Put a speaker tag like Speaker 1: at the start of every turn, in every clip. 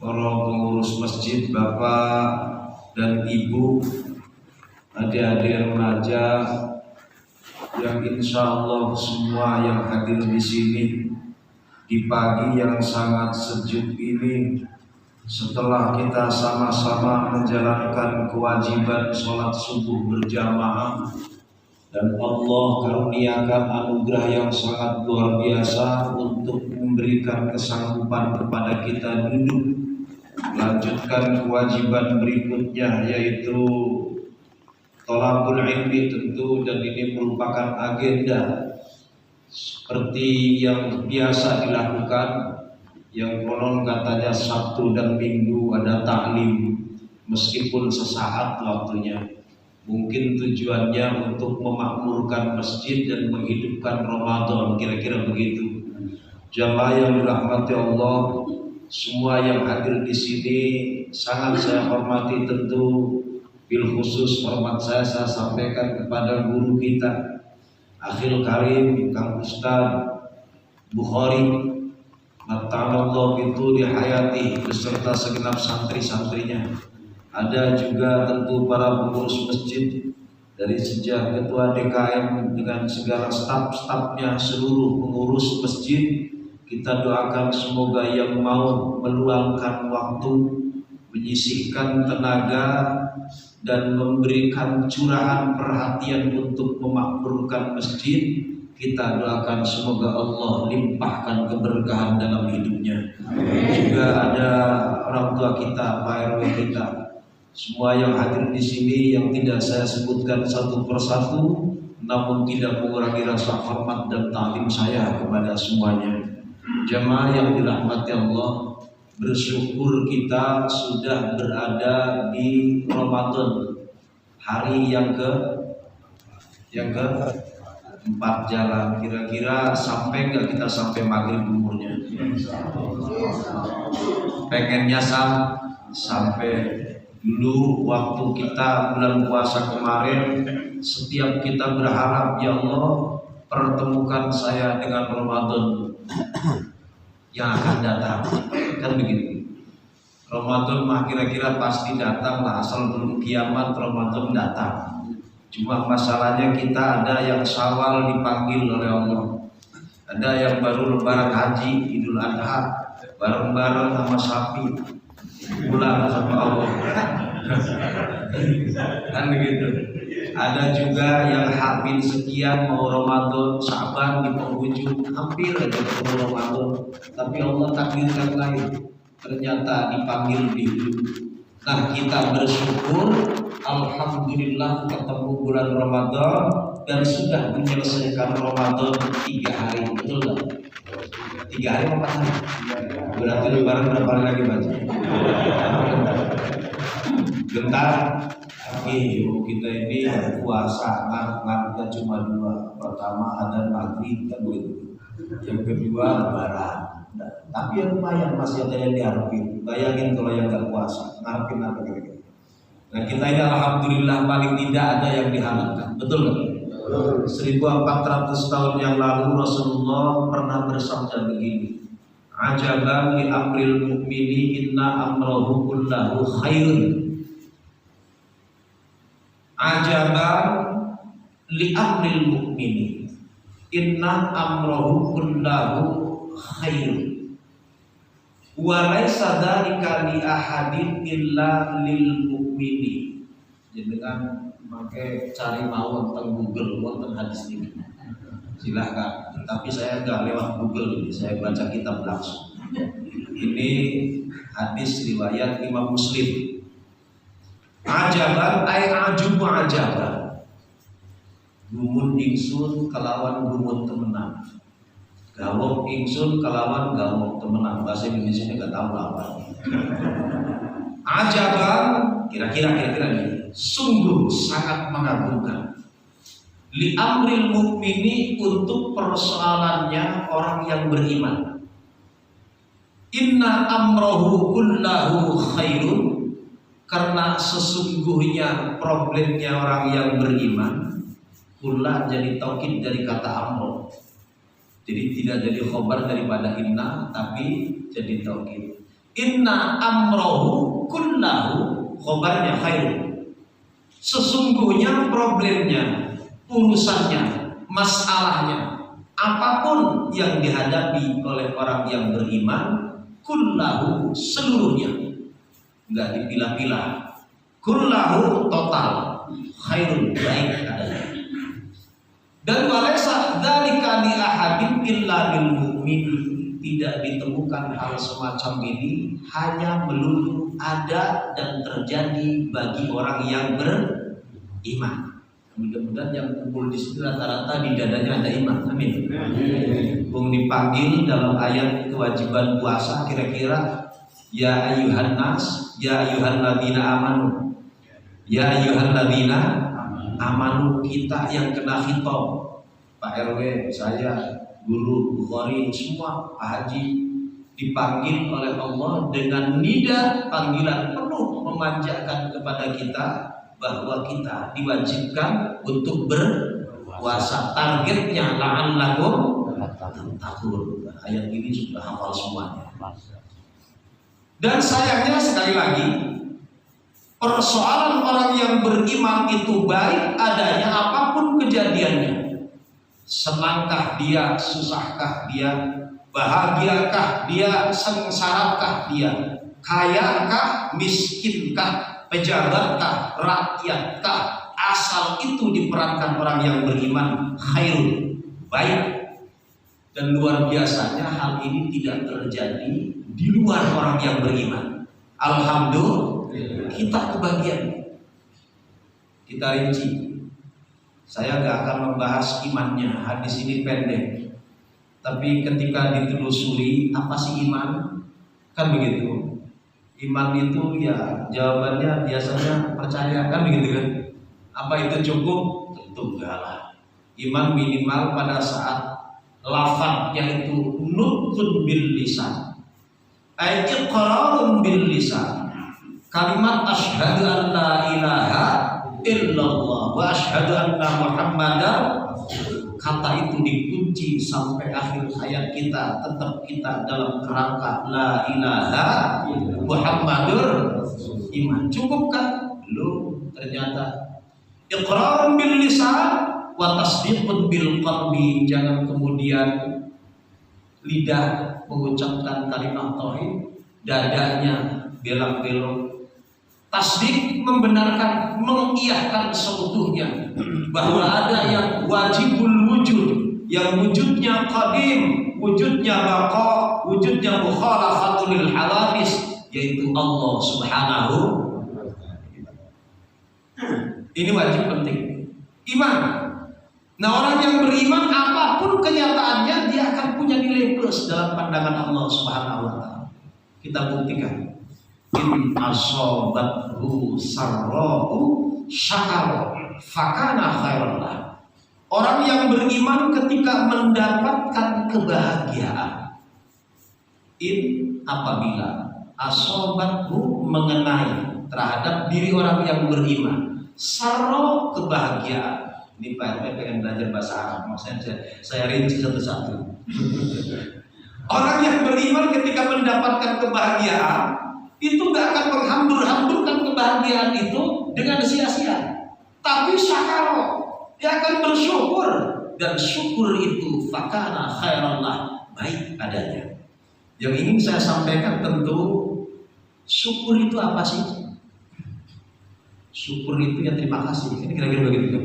Speaker 1: para pengurus masjid, Bapak dan Ibu, adik-adik remaja yang insya Allah semua yang hadir di sini di pagi yang sangat sejuk ini, setelah kita sama-sama menjalankan kewajiban sholat subuh berjamaah dan Allah karuniakan anugerah yang sangat luar biasa untuk memberikan kesanggupan kepada kita duduk melanjutkan kewajiban berikutnya, yaitu thalabul ilmi tentu, dan ini merupakan agenda seperti yang biasa dilakukan, yang konon katanya Sabtu dan Minggu ada taklim meskipun sesaat waktunya. Mungkin tujuannya untuk memakmurkan masjid dan menghidupkan Ramadan, kira-kira begitu. Jamaah yang dirahmati Allah, semua yang hadir di sini sangat saya hormati. Tentu bil khusus hormat saya sampaikan kepada guru kita Akhil Karim Kang Ustaz Bukhari, Mata'allah itu di hayati beserta segenap santri-santrinya. Ada juga tentu para pengurus masjid dari sejak ketua DKM dengan segala staf-stafnya, seluruh pengurus masjid. Kita doakan semoga yang mau meluangkan waktu, menyisihkan tenaga dan memberikan curahan perhatian untuk memakmurkan masjid, kita doakan semoga Allah limpahkan keberkahan dalam hidupnya. Juga ada orang tua kita, Pak RW kita, semua yang hadir di sini yang tidak saya sebutkan satu persatu, namun tidak mengurangi rasa hormat dan taklim saya kepada semuanya. Jamaah yang dirahmati Allah, bersyukur kita sudah berada di Ramadan, hari yang ke-4 jalan. Kira-kira sampai nggak kita sampai maghrib umurnya? Pengennya sampai. Dulu waktu kita bulan puasa kemarin, setiap kita berharap, ya Allah pertemukan saya dengan Ramadan yang akan datang, kan begitu. Ramadan mah kira-kira pasti datang lah, asal belum kiamat Ramadan datang. Cuma masalahnya kita ada yang Syawal dipanggil oleh Allah, ada yang baru lebaran haji, Idul Adha, bareng-bareng sama sapi pulang sama Allah, kan begitu. Ada juga yang hamil sekian mau Ramadan, Syaban di penghujung, hampir aja ketemu Ramadan, tapi Allah takdirkan lain, ternyata dipanggil di ujung. Nah, kita bersyukur, alhamdulillah ketemu bulan Ramadan dan sudah menyelesaikan Ramadan 3 hari, betul nggak? 3 hari 4 hari. Berarti lebaran berapa hari lagi baca? Bentar. Kita ini puasa, ngarepnya cuma 2. Pertama ada maghrib kan begitu. Yang kedua lebaran. Nah, tapi yang lumayan masih ada yang diharapin. Bayangin kalau yang nggak puasa, ngarepin apa kira-kira? Nah, kita ini alhamdulillah paling tidak ada yang diharapkan, betul nggak? 1400 tahun yang lalu Rasulullah pernah bersabda begini, ajaban li amril mu'mini inna amrahu kullahu khairun. Ajaban li amril mu'mini inna amrahu kullahu khairun wa laisa dzalika li ahadin illa lil mu'mini. Dengan pakai cari mawon tentang Google wonten hadis ini, silahkan. Tapi saya nggak lewat Google ini, saya baca kitab langsung. Ini hadis riwayat Imam Muslim. Ajaban ay ajubu ajaban, gumun ingsun kelawan gumun temenan, gawok ingsun kelawan gawok temenan. Bahasa Indonesia nggak tahu apa. Ajaban kira-kira ini sungguh sangat mengagumkan. Li amril mukmini, untuk persoalannya orang yang beriman. Inna amrohu kullahu khairun, karena sesungguhnya problemnya orang yang beriman. Kullah jadi taukid dari kata amro, jadi tidak jadi khobar daripada inna, tapi jadi taukid. Inna amrohu kullahu, khobarnya khairun. Sesungguhnya problemnya, urusannya, masalahnya, apapun yang dihadapi oleh orang yang beriman, kullahu, seluruhnya, enggak dipilah-pilah. Kullahu, total, khairun, baik adanya. Dan walaysa dzalika li ahadin illa lil mu'min, tidak ditemukan hal semacam ini hanya melulu ada dan terjadi bagi orang yang beriman. Mudah-mudahan yang kumpul di sini rata-rata di dadanya ada iman. Amin. Bung dipanggil dalam ayat kewajiban puasa, kira-kira ya ayyuhan nas, ya ayyuhan ladina amanu, ya ayyuhan ladina amanu, kita yang kena khitab. Pak RW, saya, guru, Bukhari, semua, Pak Haji, dipanggil oleh Allah dengan nida panggilan penuh memanjakan kepada kita bahwa kita diwajibkan untuk berpuasa. Targetnya la'allakum tattaqun. Ayat ini sudah hafal semuanya. Dan sayangnya sekali lagi, persoalan orang yang beriman itu baik adanya apapun kejadiannya. Senangkah dia, susahkah dia, bahagiakah dia, sengsarakah dia, kayakah, miskinkah, pejabatkah, rakyatkah, asal itu diperankan orang yang beriman, khairun, baik. Dan luar biasanya hal ini tidak terjadi di luar orang yang beriman. Alhamdulillah, kita kebagian. Kita rinci. Saya nggak akan membahas imannya, hadis ini pendek. Tapi ketika ditelusuri apa sih iman, kan begitu. Iman itu ya jawabannya biasanya percaya, kan begitu kan? Apa itu cukup? Tentu enggak lah. Iman minimal pada saat lafaz yaitu nutqun bil lisan, iqrarun bil lisan, kalimat asyhadu an la ilaha illallah wa asyhadu anna muhammadar, kata itu dikunci sampai akhir hayat kita, tetap kita dalam kerangka la ilaha muhammadur iman. Cukup kan? Belum, ternyata iqrarun bil lisan wa tasdiqun bil qalbi. Jangan kemudian lidah mengucapkan kalimat tauhid, dadanya belak-belok. Tasdik membenarkan, mengiyahkan seutuhnya bahwa ada yang wajibul wujud, yang wujudnya qadim, wujudnya baqa, wujudnya mukhalafatul lil hawadis, yaitu Allah Subhanahu. Ini wajib penting, iman. Nah, orang yang beriman apapun kenyataannya dia akan punya nilai plus dalam pandangan Allah Subhanahu wa taala. Kita buktikan. In asobathu sarra'u syakara fakana khairan lah. Orang yang beriman ketika mendapatkan kebahagiaan, in apabila asobathu mengenai terhadap diri orang yang beriman, sarro kebahagiaan. Ini Pak RW pengen belajar bahasa Arab, maksudnya saya rinci satu-satu. Orang yang beriman ketika mendapatkan kebahagiaan itu gak akan menghambur-hamburkan kebahagiaan itu dengan sia-sia, tapi syakaro, dia akan bersyukur, dan syukur itu fakana khairallah, baik adanya. Yang ingin saya sampaikan tentu syukur itu apa sih? Syukur itu ya terima kasih. Ini kira-kira begitu.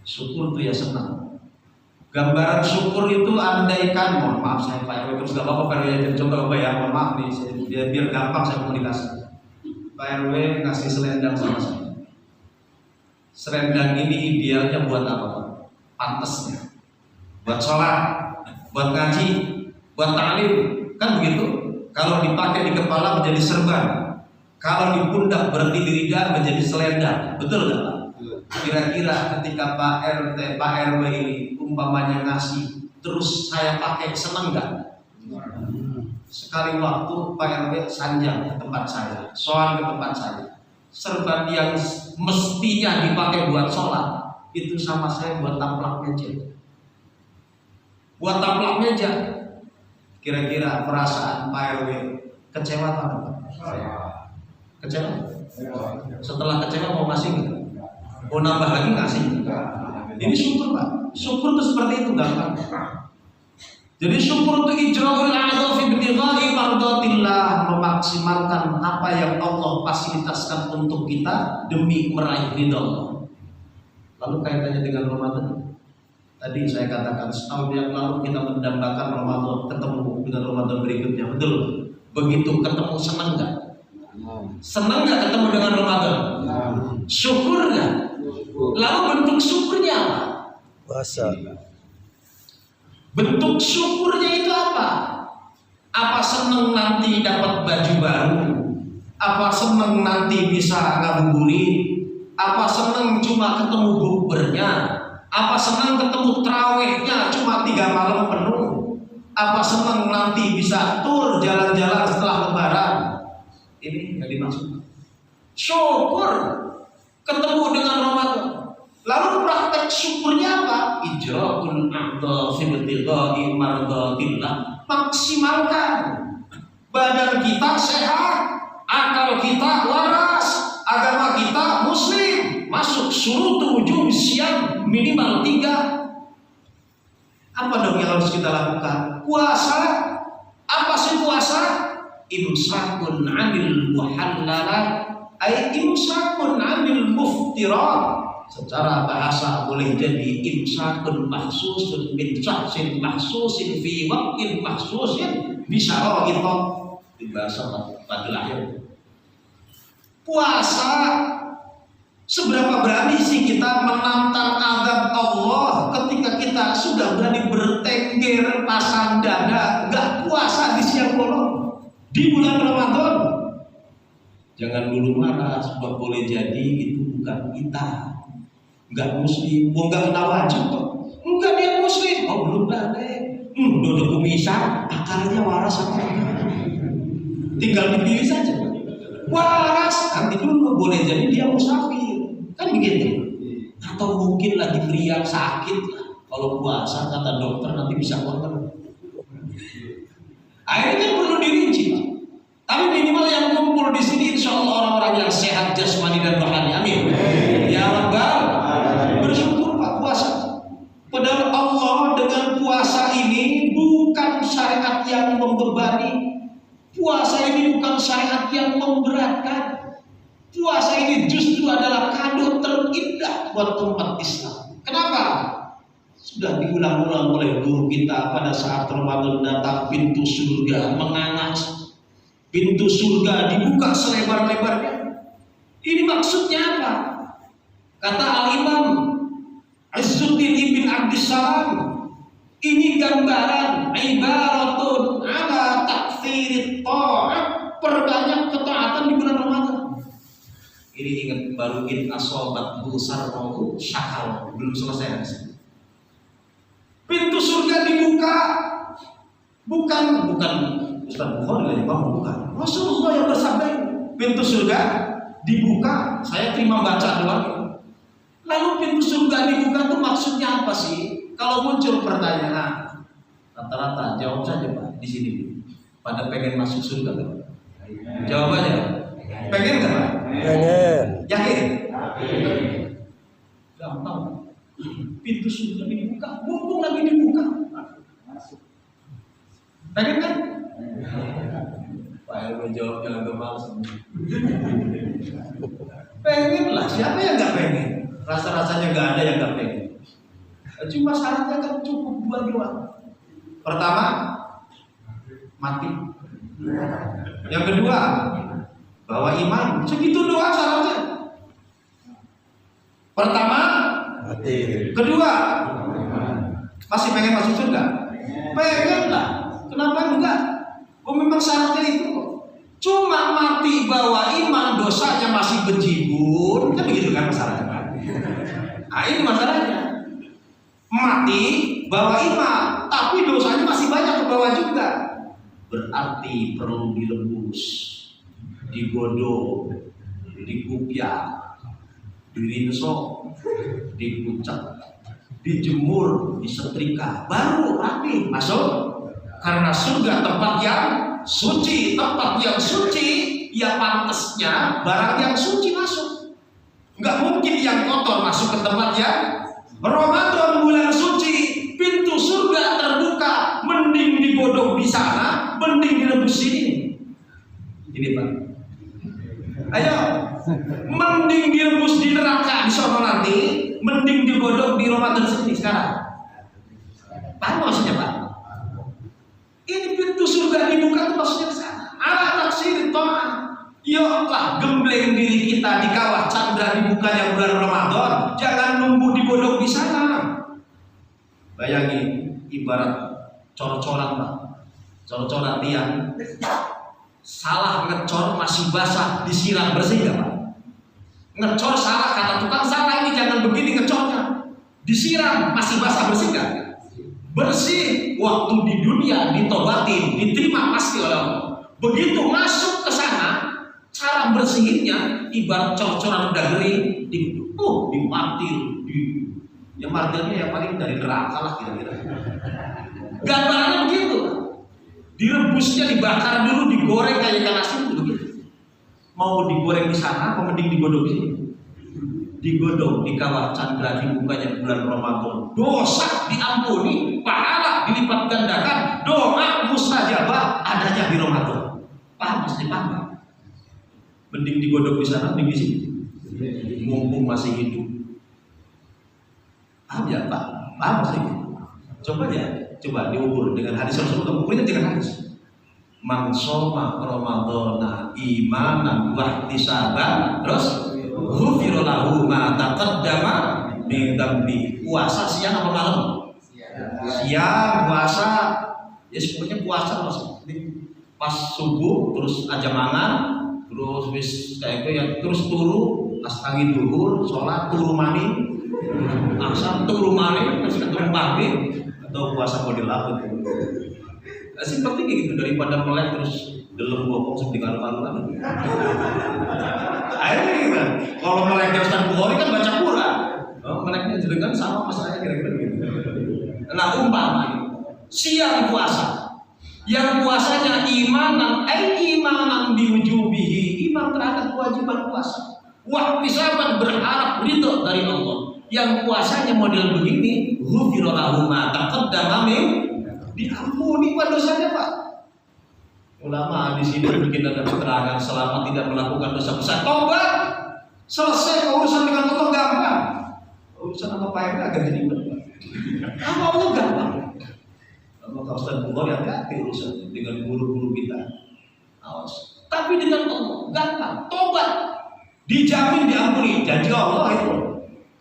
Speaker 1: Syukur itu ya senang. Gambaran syukur itu andaikan, mohon maaf saya Pak RW, terus gak apa-apa Pak RW, coba Bapak ya, mohon maaf nih, biar gampang saya komunikasi. Pak RW ngasih selendang sama saya. Selendang ini idealnya buat apa Pak? Pantesnya, buat sholat, buat ngaji, buat ta'lim, kan begitu? Kalau dipakai di kepala menjadi serban, kalau di pundak berarti di lidah menjadi selendang, betul nggak Pak? Kira-kira ketika Pak RW ini umpamanya ngasih, terus saya pakai, seneng nggak? Sekali waktu Pak RW sanjang ke tempat saya, soal ke tempat saya, serban yang mestinya dipakai buat sholat itu sama saya buat taplak meja. Buat taplak meja. Kira-kira perasaan Pak RW Kecewa atau apa? Kecewa? Setelah kecewa mau ngasih gitu? Mau nambah lagi ngasih? Ini syukur Pak. Syukur itu seperti itu gampang. Jadi syukur itu ijra'ul a'dha fi ibtigha'i mardatillah, memaksimalkan apa yang Allah fasilitaskan untuk kita demi meraih ridha Allah. Lalu kaitannya dengan Ramadan. Tadi saya katakan setahun yang lalu kita mendambakan Ramadan, ketemu dengan Ramadan berikutnya, betul? Begitu ketemu senang nggak? Senang nggak ketemu dengan Ramadan? Syukur nggak? Lalu bentuk syukurnya apa?
Speaker 2: Puasa.
Speaker 1: Bentuk syukurnya itu apa? Apa senang nanti dapat baju baru? Apa senang nanti bisa ngabuburit? Apa senang cuma ketemu bukbernya? Apa senang ketemu terawihnya cuma 3 malam penuh? Apa senang nanti bisa tur jalan-jalan setelah lebaran? Ini yang dimaksud. Syukur ketemu dengan Ramadan. Lalu praktek syukurnya apa? Ijra'ul a'dha fi ibtigha'i mardatillah. Maksimalkan. Badan kita sehat, akal kita waras, agama kita muslim, masuk syurutul wujub siam minimal 3. Apa dong yang harus kita lakukan? Puasa. Apa sih puasa? Imsakun 'anil muhallalat, ay imsakun 'anil muftirat. Secara bahasa boleh jadi imsakun mahsusun min syahsin mahsusin fi waqtin mahsusin bisa gitu di bahasa pada lahir. Puasa, seberapa berani sih kita menantang azab Allah ketika kita sudah berani bertengger pasang dada nggak puasa di siang bolong di bulan Ramadan. Jangan dulu marah, sebab boleh jadi itu bukan kita. Enggak muslim, enggak kena wajib kok. Enggak dia muslim, oh belum balik. Duduk kumisan, akalnya waras apa? Tinggal dipilih saja. Waras, nanti dulu boleh jadi dia musafir, kan begitu? Atau mungkin lagi meriang sakit lah. Kalau puasa kata dokter nanti bisa korban. Akhirnya kan perlu dirinci, Pak. Tapi minimal yang kumpul di sini insya Allah orang-orang yang sehat jasmani dan rohani. Amin. Ya Rabbal. Bersyukur Pak puasa. Padahal Allah dengan puasa ini bukan syariat yang membebani. Puasa ini bukan syariat yang memberatkan. Puasa ini justru adalah kado terindah buat umat Islam. Kenapa? Sudah diulang-ulang oleh guru kita pada saat Ramadan datang, pintu surga menganas. Pintu surga dibuka selebar-lebarnya. Ini maksudnya apa? Kata Al-Imam Izzuddin Ibn Abdissalam, ini gambaran ibaratun ala takfirit ta'at, perbanyak ketaatan di bulan Ramadan. Ini ingat baru in asobat busar mau syakal, belum selesai. Pintu surga dibuka, bukan Ustaz Bukhari bukan. Rasulullah yang bersabda, pintu surga dibuka, saya terima baca doang. Lalu pintu surga dibuka itu maksudnya apa sih? Kalau muncul pertanyaan, rata-rata jawab saja Pak di sini. Pada pengen masuk surga kan? Jawabannya, pengen nggak Pak?
Speaker 2: Pengen.
Speaker 1: Yakin? Gampang. Pintu surga dibuka, mumpung lagi dibuka. Pengen kan? Pak Elmo jawabnya agak males. Pengen lah, siapa yang nggak pengen? Rasa-rasanya nggak ada yang nggak pengen. Cuma syaratnya kan cukup 2 doang. Pertama, mati. Yang kedua, bawa iman. Segitu doang syaratnya. Pertama,
Speaker 2: Mati.
Speaker 1: Kedua, masih pengen masuk surga? Pengen lah. Kenapa enggak? Oh memang syaratnya itu kok. Cuma mati bawa iman, dosanya masih berjibun, kan begitu kan masalahnya? Nah ini masalahnya. Mati bawa iman, tapi dosanya masih banyak ke bawah juga. Berarti perlu dilebus, digodok, dikupiah, dirinso, dikucek, dijemur, disetrika, baru rapi masuk. Karena surga tempat yang suci, tempat yang suci, ya pantasnya barang yang suci masuk. Nggak mungkin yang kotor masuk ke tempat yang Ramadan, bulan suci, pintu surga terbuka, mending digodok di sana, mending direbus sini. Ini Pak. Ayo, mending direbus di neraka di sana nanti, mending digodok di Ramadan sini sekarang. Paham maksudnya Pak? Ini pintu surga dibuka itu maksudnya ke sana. Ala taksir ta'ah. Yuklah gembleng diri kita di kawah candra dibukanya bulan Ramadan. Jangan nunggu digodok di sana. Bayangin ibarat cor-coran Pak. Cor-coran tiang. Salah ngecor masih basah, disiram bersih nggak Pak? Ngecor salah, kata tukang salah ini jangan begini ngecornya. Disiram masih basah, bersih nggak? Bersih. Waktu di dunia ditobatin, diterima pasti oleh Allah. Begitu masuk ke sana, cara bersihinnya ibarat cor-coran udah kering, dimartir, yang martirnya yang paling dari neraka lah kira-kira. Gambarannya begitu. Direbusnya, dibakar dulu, digoreng kayak ikan asin begitu. Mau digoreng di sana, apa mending digodok di sini? Digodok di kawah candra dibukanya bulan Ramadan. Dosa diampuni, pahala dilipat gandakan, doa mustajabah adanya di Ramadan. Paham maksudnya? Paham? Mending digodok di sana, mending di sini. Mumpung masih hidup. Paham ya Pak? Paham maksudnya? Coba ya, coba diukur dengan hadis Rasulullah. Ukurnya dengan hadis. Man shoma Ramadana imanan wa ihtisaban, terus ghufira lahu ma taqaddama min dzambi. Puasa siang apa malam? Siang puasa. Ya sebenarnya puasa pas subuh terus aja mangan, terus wis kayak itu ya, terus turu pas angin duhur, sholat turu mani, asar turu mani, terus ketemu maghrib, atau puasa model apa gitu. Seperti gitu daripada melek terus dalam bokong seperti kalu-kaluan. Akhirnya gitu. Kalau meleknya Ustaz Bukhari kan baca Quran, meleknya juga kan sama masalahnya kira-kira gitu. Nah umpama siang puasa, yang puasanya imanan biwujubihi, iman terhadap kewajiban puasa. Wahtisaban berharap ridho dari Allah. Yang puasanya model begini, ghufira lahu ma taqaddama min, diampuni dosanya Pak. Ulama di sini bikin ada keterangan selama tidak melakukan dosa besar, tobat, selesai urusan dengan Allah gampang. Urusan sama Pak RT agak jadi berat. Sama Allah gampang. Maka Ustaz Bukhari hati-hati urusan dengan guru-guru kita. Awas. Tapi dengan Allah gampang, tobat, dijamin diampuni, janji Allah itu.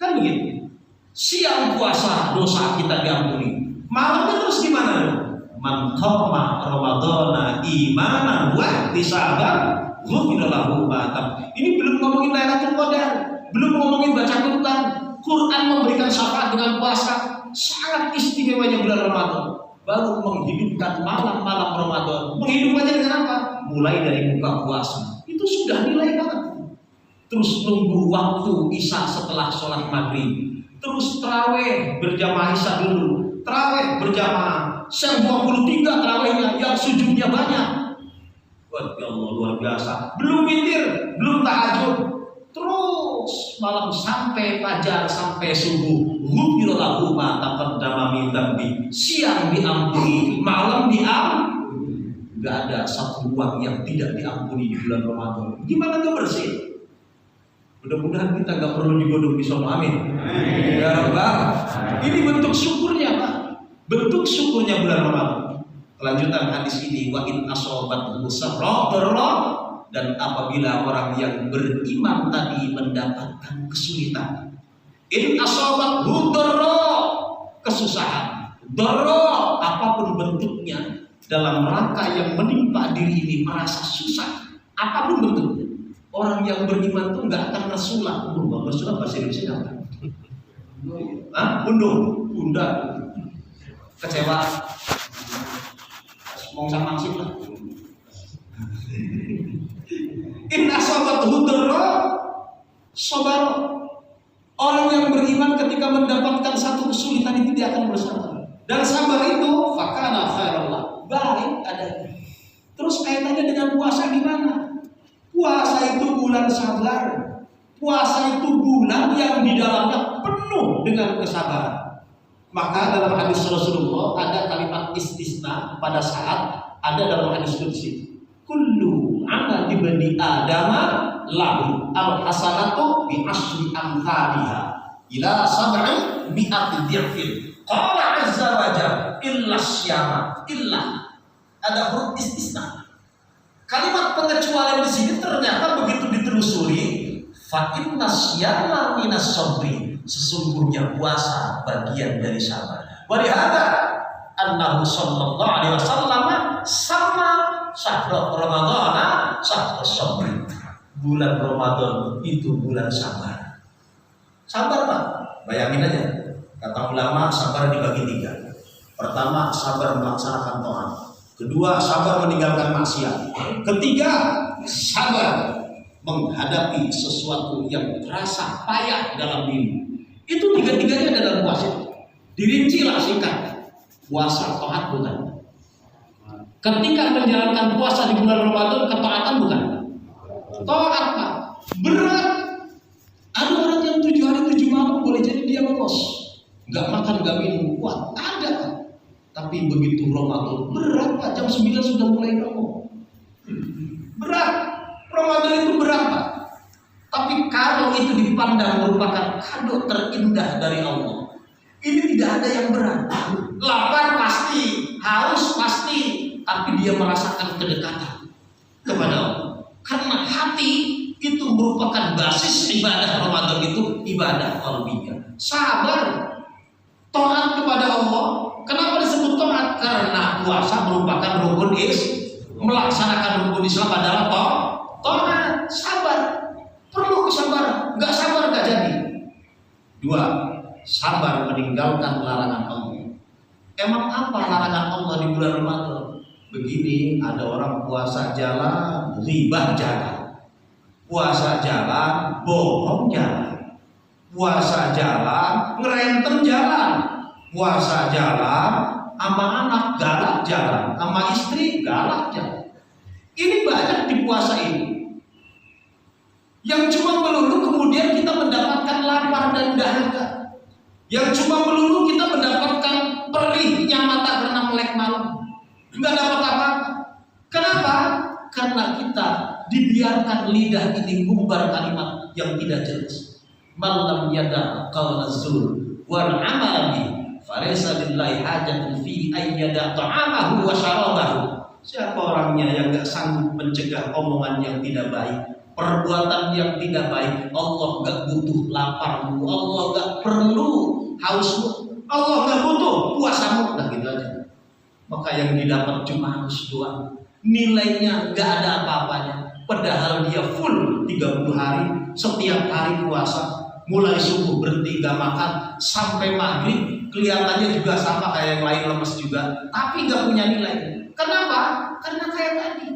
Speaker 1: Kan begitu. Siang puasa dosa kita diampuni. Malamnya terus gimana dong? Man qama Ramadana imanan wa ihtisaban ghufira lahu ma taqaddama. Ini belum ngomongin Lailatul Qadar, belum ngomongin baca Quran. Quran memberikan syafaat dengan puasa, sangat istimewanya bulan Ramadan. Baru menghidupkan malam-malam Ramadan. Menghidupannya dengan apa? Mulai dari buka puasa. Itu sudah nilai banget. Terus nunggu waktu Isya setelah sholat maghrib. Terus tarawih berjamaah Isya dulu. Tarawih berjamaah. 23 tarawihnya yang sujudnya banyak. Wah ya Allah luar biasa. Belum witir, belum tahajud. Terus malam sampai fajar sampai subuh. Ghufira lahu ma taqaddama min dzambi. Siang diampuni, malam diampuni. Enggak ada satu uang yang tidak diampuni di bulan Ramadan. Gimana tuh bersih? Mudah-mudahan kita nggak perlu digodok di sono, amin. Ya Rabbal. Ini bentuk syukurnya Pak. Bentuk syukurnya bulan Ramadan. Kelanjutan hadis ini, wa in asobat musarra, dan apabila orang yang beriman tadi mendapatkan kesulitan, in asobat darra, kesusahan, darra apapun bentuknya, dalam rangka yang menimpa diri ini merasa susah, apapun bentuknya. Orang yang beriman itu nggak akan rasulah. Rasulah bahasa Indonesia apa? Bunda, kecewa, mau sama maksud lah. Inna sobat hudara, sobar. Orang yang beriman ketika mendapatkan satu kesulitan itu dia akan bersabar. Dan sabar itu fakana khairallah, baik adanya.
Speaker 3: Terus kaitannya dengan puasa gimana? Puasa itu bulan sabar. Puasa itu bulan yang di dalamnya penuh dengan kesabaran. Maka dalam hadis Rasulullah ada kalimat istisna pada saat ada dalam hadis qudsi. Kullu amal ibni adama lahu al-hasanatu bi asyri amthaliha ila sab'i mi'ati dhi'fin. Qala azza wa jalla illa syama illa, ada huruf istisna. Kalimat pengecualian di sini ternyata begitu ditelusuri, fa inna syama minas sabri, sesungguhnya puasa bagian dari sabar. Wa lihada annahu sallallahu alaihi wasallam sama syahrul ramadhana syahrul sabri. Bulan Ramadan itu bulan sabar. Sabar Pak, bayangin aja. Kata ulama sabar dibagi 3. Pertama, sabar melaksanakan taat. Kedua, sabar meninggalkan maksiat. Ketiga, sabar menghadapi sesuatu yang terasa payah dalam diri. Itu 3-tiganya dalam puasa. Dirincilah singkat. Puasa taat bukan? Ketika menjalankan puasa di bulan Ramadan, ketaatan bukan? Taat Pak. Berat. Ada orang yang 7 hari 7 malam boleh jadi dia ngos. Nggak makan, nggak minum, kuat. Ada Pak. Tapi begitu Ramadan, berat Pak. Jam 9 sudah mulai ngomong. Berat. Ramadan itu berat Pak. Tapi kalau itu dipandang merupakan kado terindah dari Allah, ini tidak ada yang berat. Lapar pasti, haus pasti, tapi dia merasakan kedekatan kepada Allah. Karena hati itu merupakan basis ibadah Ramadan, itu ibadah qalbiyah. Sabar, taat kepada Allah. Kenapa disebut taat? Karena puasa merupakan rukun melaksanakan rukun Islam adalah taat. Sabar, perlu kesabaran. Nggak sabar nggak jadi. 2, sabar meninggalkan larangan Allah. Emang apa larangan Allah di bulan Ramadan? Begini, ada orang puasa jalan, ribah jalan. Puasa jalan, bohong jalan. Puasa jalan, ngerentem jalan. Puasa jalan, sama anak galak jalan, sama istri galak jalan. Ini banyak di puasa ini. Yang cuma melulu kemudian kita mendapatkan lapar dan dahaga. Yang cuma melulu kita mendapatkan perihnya mata karena melek malam. Nggak dapat apa-apa. Kenapa? Karena kita dibiarkan lidah ini ngumbar kalimat yang tidak jelas. Malam yada qawla zur wal amal bi falaysa lillahi hajatun fi ay yada ta'amahu wa syarabahu. Siapa orangnya yang nggak sanggup mencegah omongan yang tidak baik, perbuatan yang tidak baik? Allah nggak butuh laparmu, Allah nggak perlu hausmu, Allah nggak butuh puasamu. Nah gitu aja. Maka yang didapat cuma haus doang, nilainya nggak ada apa-apanya. Padahal dia full 30 hari, setiap hari puasa, mulai subuh berhenti gak makan sampai maghrib, kelihatannya juga sama kayak yang lain, lemes juga, tapi gak punya nilai. Kenapa? Karena kayak tadi,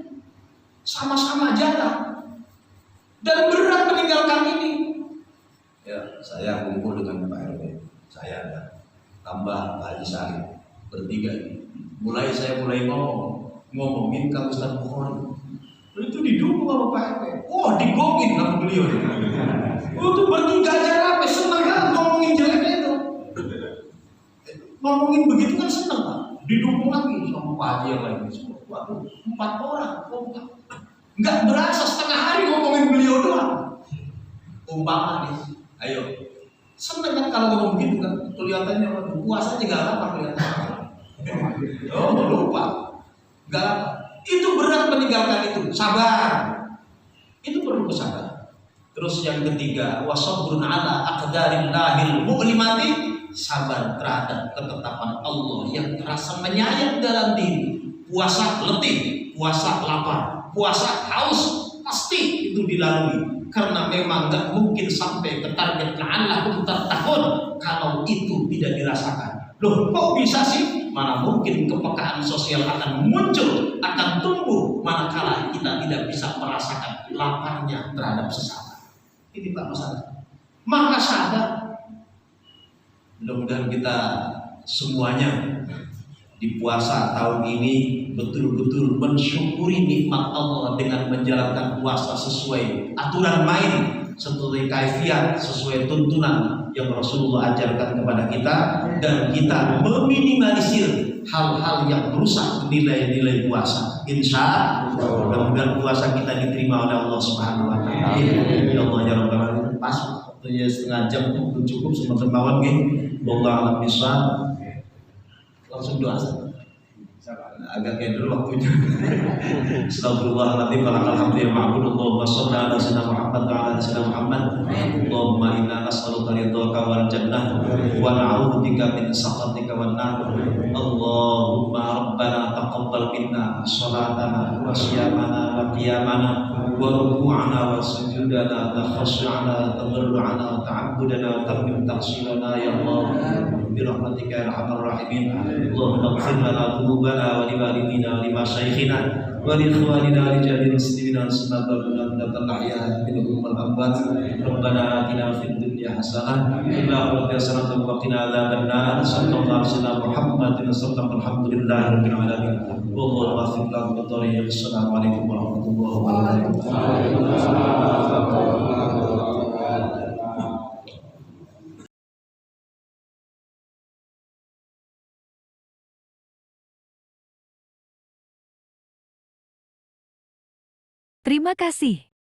Speaker 3: sama-sama jalan dan berat meninggalkan ini. Ya, saya kumpul dengan Pak RW, saya ada tambah Pak Haji Sarif, bertiga ini. Saya mulai ngomongin ke Ustaz Bukhari. Itu didukung sama Pak RW. Oh, digongin sama beliau. Itu bertiga aja rame, seneng kan ngomongin jeleknya itu. Ngomongin begitu kan seneng Pak. Didukung lagi sama Pak Haji yang lain. Waduh, 4 orang kompak. Nggak berasa setengah hari ngomongin beliau doang. Umpama nih, ayo. Seneng kan kalau ngomong gitu kan, kelihatannya puasa aja gak apa kelihatannya. Oh, lupa. Gak, itu berat meninggalkan itu. Sabar. Itu perlu kesabaran. Terus yang ketiga, wasabrun ala aqdarillahil mu'limati, sabar terhadap ketetapan Allah yang terasa menyayat dalam diri. Puasa letih, puasa lapar, puasa haus, pasti itu dilalui. Karena memang gak mungkin sampai ke target la'allakum tattaqun kalau itu tidak dirasakan. Loh, kok bisa sih? Mana mungkin kepekaan sosial akan muncul, akan tumbuh manakala kita tidak bisa merasakan laparnya terhadap sesama. Ini Pak masalah. Maka sabar. Mudah-mudahan kita semuanya di puasa tahun ini betul-betul mensyukuri nikmat Allah dengan menjalankan puasa sesuai aturan main, sesuai kaifiat, sesuai tuntunan yang Rasulullah ajarkan kepada kita, dan kita meminimalisir hal-hal yang merusak nilai-nilai puasa. Insya Allah mudah-mudahan puasa kita diterima oleh Allah Subhanahu wa taala. Ya Allah ya Rabbal alamin. Pas waktunya setengah jam itu cukup semoga mawon nggih. Wallahu a'lam bishawab. Langsung doa. Agak kayak dulu waktunya. Astagfirullahaladzim. Alhamdulillah ma'budullah wa sallallahu ala sayyidina Muhammad wa ala sayyidina Muhammad. Allahumma inna nas'aluka ridhaka wal jannah wa na'udzubika min sakhatika wan nar. Allahumma rabbana taqabbal minna salatana wa siyamana wa qiyamana wa ruku'ana wa sujudana wa khushu'ana wa tadarru'ana wa ta'abbudana wa tammim taqsirana ya Allah bi rahmatika ya arhamar rahimin. Allahumma ighfir lana dhunubana wa li walidina wa li masyayikhina wa li ikhwanina wa li jami'il muslimina sunnatul ahya minhum wal amwat. Rabbana atina fid dunya hasanah wa fil akhirati hasanah wa qina adzabannar. Sallallahu alaihi wasallam Muhammadin sallallahu alhamdulillahi rabbil alamin. Wallahu a'lam bishawab. Assalamualaikum warahmatullahi wabarakatuh.
Speaker 4: Terima kasih.